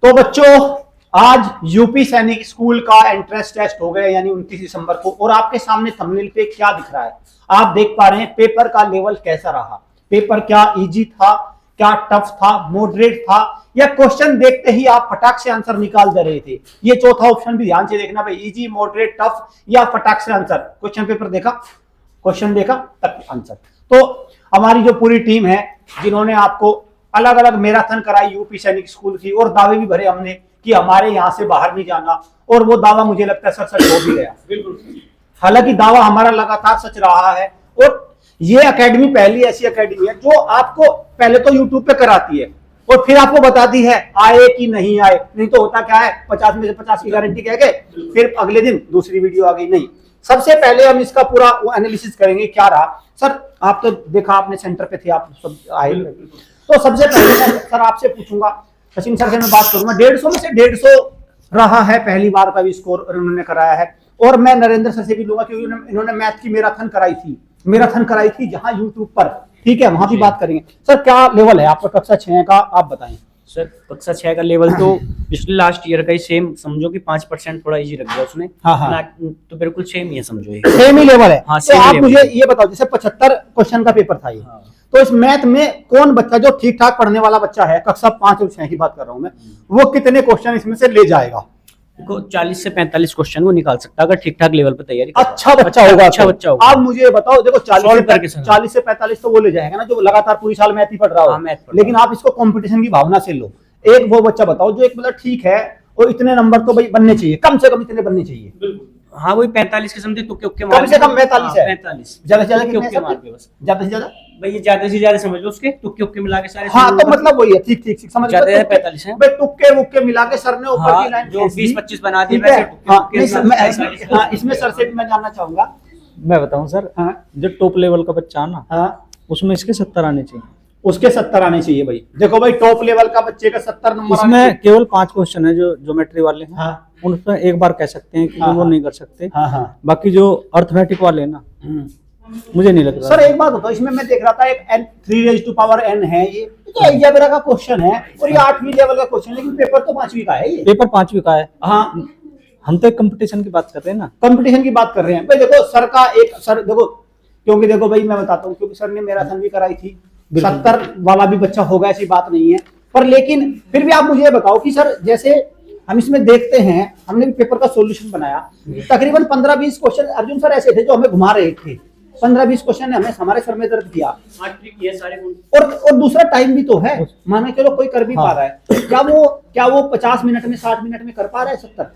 तो बच्चों, आज यूपी सैनिक स्कूल का एंट्रेंस टेस्ट हो गया, यानी 29 दिसंबर को। और आपके सामने थंबनेल पे क्या दिख रहा है, आप देख पा रहे हैं पेपर का लेवल कैसा रहा। पेपर क्या इजी था, क्या टफ था, मॉडरेट था, या क्वेश्चन देखते ही आप फटाक से आंसर निकाल दे रहे थे। ये चौथा ऑप्शन भी ध्यान से देखना भाई, इजी, मॉडरेट, टफ या फटाक से आंसर। क्वेश्चन पेपर देखा, क्वेश्चन देखा तक आंसर। तो हमारी जो पूरी टीम है, जिन्होंने आपको अलग अलग मैराथन कराई यूपी सैनिक स्कूल की, और दावे भी भरे हमने कि हमारे यहाँ से बाहर नहीं जाना, और वो दावा मुझे लगता है सच हो भी गया। हालांकि दावा हमारा लगातार सच रहा है। और ये एकेडमी पहली ऐसी एकेडमी है जो आपको पहले तो यूट्यूब पे कराती है और फिर आपको बताती है आए कि नहीं आए। नहीं तो होता क्या है, 50 में से 50 की गारंटी कह के फिर अगले दिन दूसरी वीडियो आ गई। नहीं, सबसे पहले हम इसका पूरा एनालिसिस करेंगे क्या रहा। सर आप तो देखा, आपने सेंटर पे थे, आप सब आए, तो सबसे पहले सर आपसे पूछूंगा, सचिन सर से मैं बात करूंगा। 150 में से 150 रहा है, पहली बार का भी स्कोर उन्होंने कराया है। और मैं नरेंद्र सर से भी लूंगा क्योंकि इन्होंने मैथ की मैराथन कराई थी जहां यूट्यूब पर, ठीक है, वहां भी बात करेंगे। सर क्या लेवल है आपका कक्षा 6 का, आप बताएं। सर कक्षा 6 का लेवल तो पिछले लास्ट ईयर का ही सेम समझो कि 5% थोड़ा इजी रख दिया उसने। हाँ। तो बिल्कुल सेम ही है, समझो सेम ही लेवल है। हाँ, तो आप मुझे ये बताओ, जैसे 75 क्वेश्चन का पेपर था ये, तो इस मैथ में कौन बच्चा जो ठीक ठाक पढ़ने वाला बच्चा है, कक्षा 5 और 6 की बात कर रहा हूं मैं, वो कितने क्वेश्चन इसमें से ले जाएगा? देखो 40 से 45 क्वेश्चन वो निकाल सकता है अगर ठीक ठाक लेवल पे तैयारी। अच्छा बच्चा होगा, अच्छा बच्चा होगा। आप मुझे बताओ, देखो 40 40 से 45 तो वो ले जाएगा ना जो लगातार पूरी साल मैथ ही पढ़ रहा हो। लेकिन आप इसको कंपटीशन की भावना से लो। एक वो बच्चा बताओ जो एक मतलब ठीक है और इतने नंबर तो भाई बनने चाहिए, कम से कम इतने बनने चाहिए। हाँ वही 45 के समथिंग, तुक्के उक्के कम से कम 45 है। 45 ज्यादा से ज्यादा तुक्के उक्के मार के बस, ज्यादा से ज्यादा भाई ये ज्यादा से ज्यादा समझ लो उसके तुक्के उक्के मिला के सारे। हाँ तो मतलब वही है, ठीक ठीक समझ ज्यादा 45 है भाई, तुक्के वुक्के मिला के सर ने ऊपर की लाइन जो 20-25 बना दी। हाँ, इसमें सर से भी मैं जानना चाहूंगा। मैं बताऊं सर, हाँ जो टॉप लेवल का बच्चा है ना, हाँ, उसमें इसके 70 आने चाहिए। उसके 70 आने चाहिए भाई। देखो भाई, टॉप लेवल का बच्चे का 70 नंबर। इसमें केवल 5 क्वेश्चन है जो ज्योमेट्री वाले हैं। हाँ उनमें एक बार कह सकते हैं कि वो नहीं कर सकते। हाँ। बाकी जो अर्थमेटिक वाले हैं ना, मुझे नहीं लगता। सर एक बात बताओ, इसमें मैं देख रहा था एक n 3n है, ये तो अलजेब्रा का क्वेश्चन है और ये 8वीं लेवल का क्वेश्चन है, लेकिन पेपर तो 5वीं का है। ये पेपर 5वीं का है। हाँ, हम तो एक कंपटीशन की बात कर रहे हैं ना, कंपटीशन की बात कर रहे हैं भाई। देखो सर का एक सर देखो, क्योंकि देखो भाई मैं बताता हूँ, क्योंकि सर ने मैराथन भी कराई थी, 70 वाला भी बच्चा होगा ऐसी बात नहीं है। पर लेकिन फिर भी आप मुझे बताओ कि सर जैसे हम इसमें देखते हैं, हमने भी पेपर का सॉल्यूशन बनाया, तकरीबन 15-20 क्वेश्चन अर्जुन सर ऐसे थे जो हमें घुमा रहे थे। 15-20 क्वेश्चन ने हमें हमारे सर में दर्द किया। और दूसरा टाइम भी तो है, माने चलो कोई कर भी पा रहा है, क्या वो 50 मिनट में 60 मिनट में कर पा रहा है 70?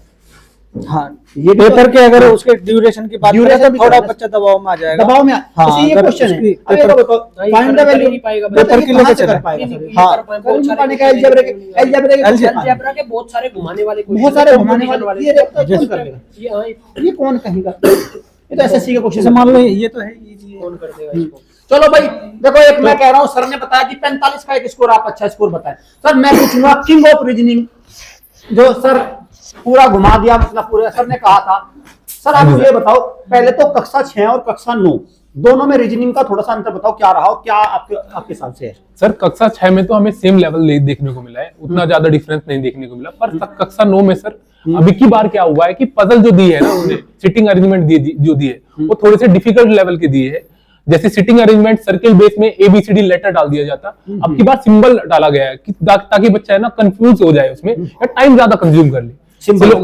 हाँ ये पेपर के अगर उसके ड्यूरेशन की बात करें तो थोड़ा बच्चा दबाव में आ जाएगा। दबाव में हाँ, ये क्वेश्चन है। अब ये बताओ, फाइंड द वैल्यू पेपर की लेके चल पाएगा। हाँ, पाने का अलजेब्रा के बहुत सारे घुमाने वाले ये कौन कहेगा? ये तो एसएससी के क्वेश्चन मान लो, ये तो है इजी, कौन कर देगा इसको? चलो भाई देखो, एक मैं कह रहा हूँ, सर ने बताया कि 45 का एक स्कोर, आप अच्छा स्कोर बताएं। सर मैं पूछूंगा किंग ऑफ रीजनिंग, जो सर पूरा घुमा दिया, मतलब पूरे सर ने कहा था। सर आप मुझे बताओ, पहले तो कक्षा 6 और कक्षा 9 दोनों में रीजनिंग का थोड़ा सा अंतर बताओ, क्या रहा हो, क्या आपके हिसाब से है? सर कक्षा 6 में तो हमें सेम लेवल देखने को मिला है, उतना ज्यादा डिफरेंस नहीं देखने को मिला। पर कक्षा 9 में सर अभी की बार क्या हुआ है कि पजल जो दी है ना, उन्होंने सिटिंग अरेंजमेंट जो दी है वो थोड़े से डिफिकल्ट लेवल के दिए है। जैसे सिटिंग अरेंजमेंट सर्किल बेस में ABCD लेटर डाल दिया जाता, अब की बार सिंबल डाला गया है कि ताकि बच्चा है ना कंफ्यूज हो जाए उसमें, या टाइम ज्यादा कंज्यूम कर ले।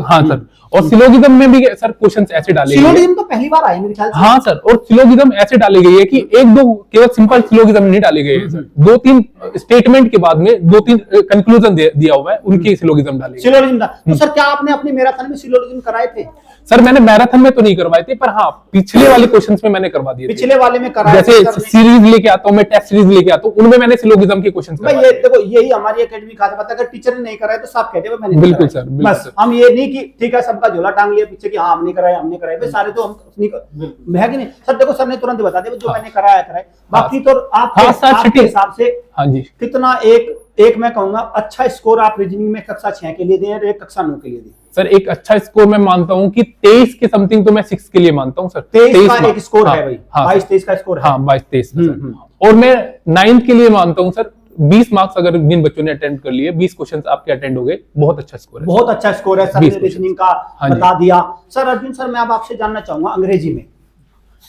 हाँ सर, और सिलोगिज्म में भी सर क्वेश्चंस ऐसे डाले गए हैं। सिलोगिज्म तो पहली बार आए मेरे ख्याल से। हाँ सर, और सिलोगिज्म ऐसे डाले गए हैं कि एक दो केवल सिंपल सिलोगिज्म नहीं डाले गए हैं सर, 2-3 स्टेटमेंट के बाद में 2-3 कंक्लूजन दिया हुआ है, उनके सिलोगिज्म डाले गए। सिलोगिज्म तो सर क्या आपने अपनी मैराथन में सिलोगिज्म कराए थे? सर मैंने मैराथन में तो नहीं करवाए थे, पर हाँ पिछले वाले क्वेश्चंस में मैंने करवा दिए। पिछले वाले में कराए, जैसे सीरीज लेके आता हूँ मैं, टेस्ट सीरीज लेके आता हूँ, उनमें मैंने सिलोगिज्म के क्वेश्चंस करवाए। ये देखो, यही हमारी एकेडमी खास बात है, अगर टीचर ने नहीं कराया तो साफ कहते हैं मैंने बिल्कुल सर, बस हम ये नहीं कि ठीक है सबका झोला टांग लिया पीछे कि हाँ हमने कराया भाई, सारे तो हम है कि नहीं? सर देखो, सर ने तुरंत बता दिया जो मैंने कराया। बाकी तो आपके हिसाब से हाँ जी, कितना एक मैं कहूंगा अच्छा स्कोर आप रीजनिंग में कक्षा 6 के लिए दें और एक कक्षा 9 के लिए दें? सर एक अच्छा स्कोर मैं मानता हूँ कि 23 के समथिंग तो मैं 6 के लिए मानता हूँ सर। 23 का एक स्कोर है भाई, 22-23 का स्कोर है। हाँ 22-23। और मैं 9th के लिए मानता हूँ सर 20 मार्क्स अगर जिन बच्चों ने अटेंड कर लिए, 20 क्वेश्चंस आपके अटेंड हो गए, बहुत अच्छा स्कोर है। बहुत अच्छा स्कोर है सर ने 20 रीजनिंग का हाँ जी। बता दिया। सर अर्जुन सर, मैं अब आपसे जानना चाहूंगा अंग्रेजी में,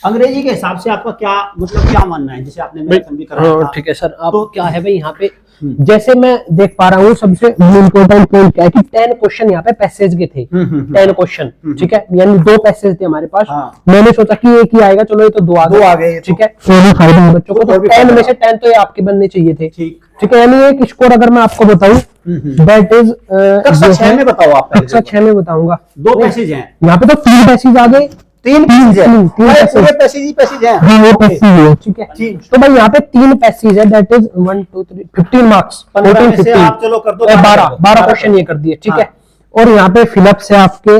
अंग्रेजी के हिसाब से आपका क्या मतलब क्या मानना है, जैसे आपने मैराथन भी कराया था। ठीक है सर, अब तो क्या है भाई यहाँ पे, जैसे मैं देख पा रहा हूँ सबसे इम्पोर्टेंट पॉइंट क्या है कि 10 क्वेश्चन यहाँ पे पैसेज के थे। 10 क्वेश्चन, ठीक है, यानी 2 पैसेज थे हमारे पास। हाँ। मैंने सोचा कि एक ही आएगा, चलो ये तो 2 आ गए। 2 आ गए, ठीक है, तो भी फायदा है बच्चों को, तो तो भी 10 फायदा में है। से 10 तो ये आपके बनने चाहिए थे। ठीक। ठीक है, यानी एक स्कोर अगर मैं आपको बताऊं, दैट इज कक्षा 6 में बताओ आप पहले। कक्षा 6 में बताऊंगा। 2 पैसेज हैं, यहाँ पे तो 3 पैसेज आ गए। 3 पैसेज हैं, तीन अरे पैसेज। पूरे पैसेज ही पैसेज हैं। हाँ, वो पैसेज है, ठीक है। ठीक। तो भाई यहाँ पे 3 पैसेज है, दैट इज 1 2 3 15 मार्क्स। 15 में से आप चलो कर दो 12 क्वेश्चन ये कर दिए, ठीक हाँ। है। और यहाँ पे फिलअप्स है आपके,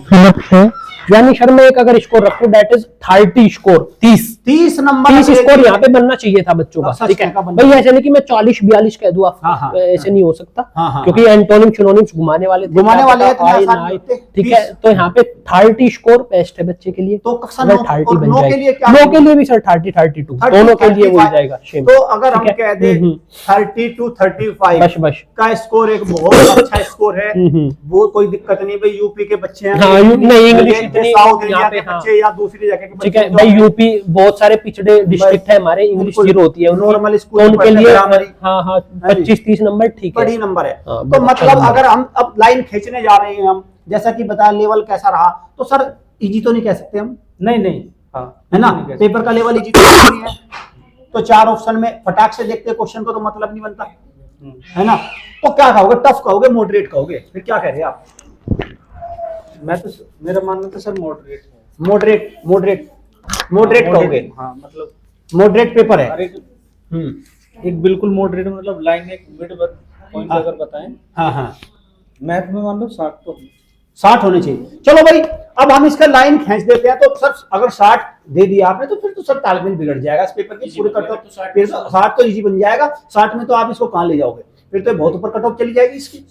फिलअप्स है, यानी सर मैं एक अगर स्कोर रखूं, that is 30 score, 30 number 30 score यहाँ पे बनना चाहिए था बच्चों का, अच्छा, ठीक है का बनना भाई। ऐसे नहीं कि मैं 40-42 कह दूं, हाँ, हाँ। ऐसे नहीं हो सकता, हाँ, हाँ, क्योंकि एंटोनिम सिनोनिम्स घुमाने वाले थे, घुमाने क्या वाले पता हैं, इतने आए आसान ना आए, नहीं होते। ठीक 30 है। तो यहाँ पे 30 स्कोर बेस्ट है बच्चे के लिए। तो कक्षा अगर 9 30 और बन 9 के जाएगा। लिए क्या 9 के लिए भी सर 30-32 दोनों के लिए हो जाएगा सेम। तो अगर हम ठीक है? कह दें 30 to 35 बस का स्कोर एक बहुत अच्छा स्कोर है, हम्म। वो कोई दिक्कत नहीं भाई। यूपी के बच्चे हैं, हाँ, नहीं, इंग्लिश ये इतनी साउथ इंडिया यहाँ के पे, हाँ। बच्चे या दूसरी जगह के बच्चे, ठीक है जो भाई, हैं, यूपी बहुत सारे पिछड़े डिस्ट्रिक्ट है हमारे, इंग्लिश बिल्कुल, जीरो होती है उनकी, नॉर्मल स्कूल तो में उनके पढ़ते लिए ग्रामर ही। हाँ हाँ हाँ जी। 25-30 नंबर ठीक है। बड़ी नंबर है। हाँ, तो बहुत अच्छा मतलब नंबर अगर हम अब लाइन खींचने जा रहे हैं, हम जैसा कि बताया लेवल कैसा रहा, तो सर इजी तो नहीं कह सकते हम, नहीं, हाँ, है ना? नहीं कह सकते। पेपर का लेवल इजी तो नहीं है, तो 4 ऑप्शन में फटाक से देखते क्वेश्चन को, तो मतलब नहीं बनता, है ना? तो क्या कहोगे, टफ कहोगे, मॉडरेट कहोगे, फिर क्या कह रहे हैं आप? मैं तो, मेरा मानना तो सर मॉडरेट है। मॉडरेट कहोगे, हाँ, मतलब मॉडरेट पेपर है। हर एक बिल्कुल मॉडरेट, मतलब लाइन एक मिड पॉइंट हाँ। अगर बताएं, हाँ हाँ, मैथ में मान लो 60 तो 60 होने चाहिए। चलो भाई, अब हम इसका लाइन खींच देते हैं। तो सर अगर 60 दे दिया आपने, तो फिर तो सर तालमेल बिगड़ जाएगा इस पेपर की पूरे कट ऑफ। फिर तो 60 तो इजी बन जाएगा, 60 में तो आप इसको कहाँ ले जाओगे, फिर तो बहुत ऊपर कट ऑफ चली जाएगी इसकी।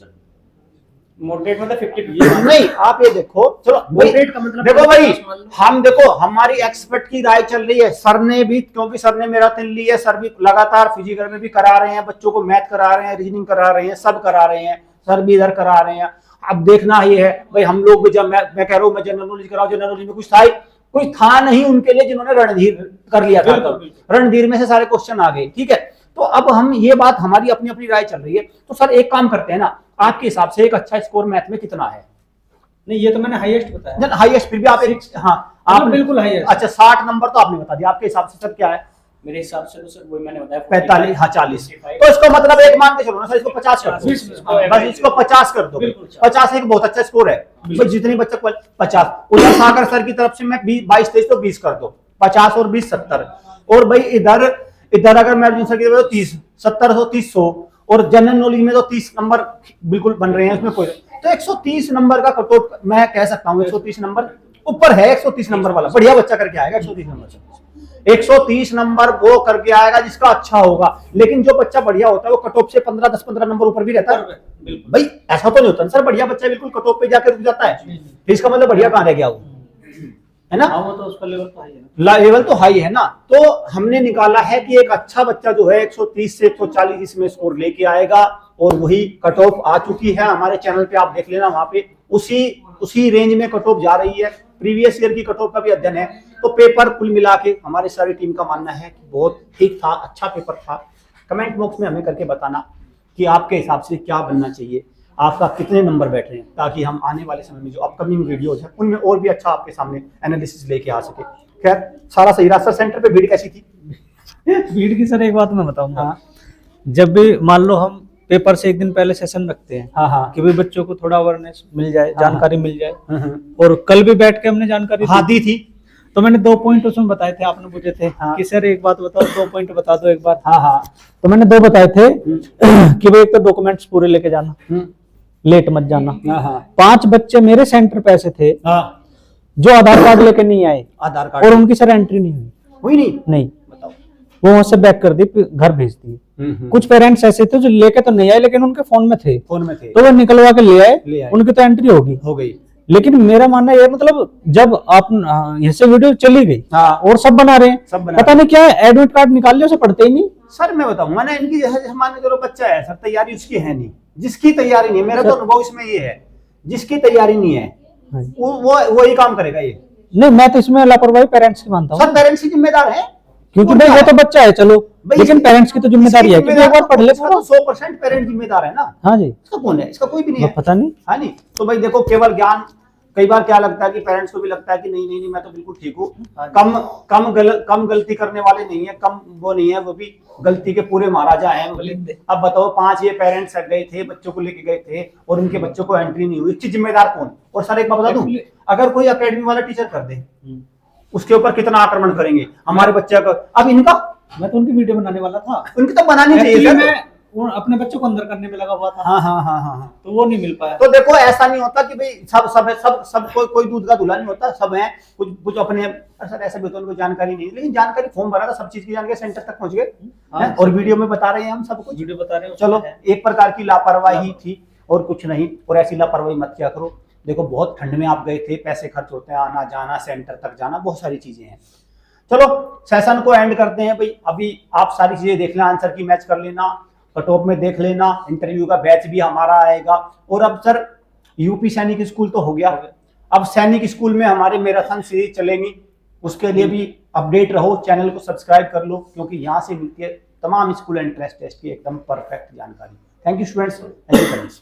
मॉडरेट मतलब 50 नहीं, आप ये देखो, चलो Moderate का मतलब देखो भाई, 50 मान लो। हम देखो हमारी एक्सपर्ट की राय चल रही है। सर ने भी, क्योंकि सर ने मेरा तिल ली है, सर भी लगातार फिजिकल में भी करा रहे हैं, बच्चों को मैथ करा रहे हैं, रीजनिंग करा रहे हैं, सब करा रहे हैं, सर भी इधर करा रहे हैं। अब देखना ये है भाई, हम लोग भी, जब मैं कह रहा हूँ मैं जनरल नॉलेज कराऊं, जनरल नॉलेज में कोई था नहीं उनके लिए जिन्होंने रणधीर कर लिया था, रणधीर में से सारे क्वेश्चन आ गए, ठीक है। तो अब हम ये बात, हमारी अपनी अपनी राय चल रही है। तो सर एक काम करते हैं ना, आपके हिसाब से एक अच्छा स्कोर मैथ में कितना है? नहीं, ये तो मैंने हाईएस्ट बताया। हाईएस्ट, फिर भी आप एक, हाँ आप बिल्कुल highest। अच्छा 60 नंबर तो आपने बता दिया, आपके हिसाब से सर क्या है? मेरे हिसाब से तो सर वही मैंने बताया 45, हाँ 40। तो इसको मतलब एक मान के चलो ना सर, इसको 50 कर दो, बस इसको 50 कर दो। 50 एक बहुत अच्छा स्कोर है भाई, जितने बच्चे 50। उधर सागर सर की तरफ से मैं 22-23 तो 20 कर दो, 50 और 20 70। और भाई इधर अगर मैं अर्जुन सर की तरफ 30, 70 तो 30, और जनरल नॉलेज में तो 30 नंबर बिल्कुल बन रहे हैं, उसमें कोई, तो 130 नंबर का कट ऑफ मैं कह सकता हूँ। 130 नंबर ऊपर है, 130 नंबर वाला बढ़िया बच्चा करके आएगा। 130 नंबर 130 नंबर वो करके आएगा जिसका अच्छा होगा। लेकिन जो बच्चा बढ़िया होता है वो कट ऑफ से 15-10-15 नंबर ऊपर भी रहता है भाई, ऐसा तो नहीं होता सर। बढ़िया बच्चा बिल्कुल कट ऑफ पे जाकर रुक जाता है, इसका मतलब बढ़िया कहाँ रह गया वो, है ना? वो तो उसका लेवल तो हाई है ना। लेवल तो हाई है ना। तो हमने निकाला है कि एक अच्छा बच्चा जो है 130 से 140 इसमें स्कोर लेके आएगा, और वही कट ऑफ आ चुकी है हमारे चैनल पे, आप देख लेना, वहां पे उसी रेंज में कट ऑफ जा रही है। प्रीवियस ईयर की कट ऑफ का भी अध्ययन है। तो पेपर कुल मिला के हमारी सारी टीम का मानना है कि बहुत ठीक था, अच्छा पेपर था। कमेंट बॉक्स में हमें करके बताना कि आपके हिसाब से क्या बनना चाहिए, आपका कितने नंबर बैठ रहे हैं, ताकि हम आने वाले समय में जो अपकमिंग वीडियोज है उनमें और भी अच्छा आपके सामने एनालिसिस लेके आ सके। खैर सारा सही रहा। सर सेंटर पे भीड़ कैसी थी? भीड़ की सर एक बात मैं बताऊंगा, हाँ जब भी मान लो हम पेपर से एक दिन पहले सेशन रखते हैं हाँ हाँ कि भाई बच्चों को थोड़ा अवेयरनेस मिल जाए, जानकारी मिल जाए, हाँ और कल भी बैठ के हमने जानकारी हाँ दी थी। तो मैंने 2 पॉइंट उसमें बताए थे, आपने पूछे थे हाँ। कि सर एक बात बताओ, 2 पॉइंट बता दो एक बार। हाँ हाँ तो मैंने 2 बताए थे कि भाई एक तो डॉक्यूमेंट्स पूरे लेके जाना, लेट मत जाना। हाँ हाँ 5 बच्चे मेरे सेंटर पे ऐसे थे हाँ जो आधार कार्ड लेके नहीं आए, आधार कार्ड और उनकी सर एंट्री नहीं हुई। हुई नहीं, बताओ, वो वहां से बैक कर दी, फिर घर भेज दिए। कुछ पेरेंट्स ऐसे थे जो लेके तो नहीं आए, लेकिन उनके फोन में थे, फोन में थे, तो वो निकलवा के ले ले आए, आए। उनकी तो एंट्री होगी। हो गई। लेकिन मेरा मानना ये मतलब जब आप यहाँ से वीडियो चली गई हाँ। और सब बना रहे हैं, सब बना पता नहीं क्या एडमिट कार्ड निकाल लिया, उसे पढ़ते ही नहीं। सर मैं बताऊंगा ना, इनकी जैसे मान लो चलो बच्चा है सर, तैयारी उसकी है नहीं, जिसकी तैयारी नहीं है, मेरा तो अनुभव इसमें ये है, जिसकी तैयारी नहीं है हाँ। वो वही काम करेगा ये। नहीं, मैं तो इसमें लापरवाही पेरेंट्स की मानता हूँ, सब पेरेंट्स ही जिम्मेदार है, क्योंकि भाई वो तो बच्चा है चलो, भाई लेकिन पेरेंट्स की तो जिम्मेदारी है कि एक बार पढ़ ले पूरा। 100% पेरेंट जिम्मेदार है ना। हाँ जी, इसका कौन है? इसका कोई भी नहीं है। पता नहीं। हाँ नहीं, तो भाई देखो केवल ज्ञान, कई बार क्या लगता है कि पेरेंट्स को भी लगता है कि नहीं नहीं नहीं मैं तो बिल्कुल ठीक हूँ, कम गलती करने वाले नहीं है, कम वो नहीं है, वो भी गलती के पूरे महाराजा हैं। अब बताओ 5 ये पेरेंट्स गए थे, बच्चों को लेके गए थे और उनके बच्चों को एंट्री नहीं हुई, इसकी जिम्मेदार कौन? और सर एक बात बता दूं, अगर कोई एकेडमी वाला टीचर कर दे उसके ऊपर कितना आक्रमण करेंगे हमारे बच्चे का। अब इनका, मैं तो उनकी वीडियो बनाने वाला था, उनकी तो बनानी चाहिए सर। मैं अपने बच्चों को अंदर करने में लगा हुआ था। हाँ हाँ हाँ हाँ, तो वो नहीं मिल पाया। तो देखो ऐसा नहीं होता कि भाई सब कोई दूध का दूल्हा नहीं होता, सब है कुछ कुछ अपने। सर ऐसा भी होता है उनको जानकारी नहीं, लेकिन जानकारी फॉर्म भरा था, सब चीज की जानकारी सेंटर तक पहुंच गए हैं, और वीडियो में बता रहे हैं हम सब कुछ, वीडियो बता रहे हो, चलो एक प्रकार की लापरवाही थी और कुछ नहीं। और ऐसी लापरवाही मत किया करो। देखो बहुत ठंड में आप गए थे, पैसे खर्च होते हैं, आना जाना, सेंटर तक जाना, बहुत सारी चीजें हैं। चलो सेशन को एंड करते हैं भाई। अभी आप सारी चीजें देख लेना, आंसर की मैच कर लेना, कट ऑफ में देख लेना, इंटरव्यू का बैच भी हमारा आएगा। और अब सर यूपी सैनिक स्कूल तो हो गया, अब सैनिक स्कूल में हमारे मैराथन सीरीज चलेंगी, उसके लिए भी अपडेट रहो, चैनल को सब्सक्राइब कर लो, क्योंकि यहाँ से मिलती है तमाम स्कूल एंट्रेंस टेस्ट की एकदम परफेक्ट जानकारी। Thank you students, thank you parents.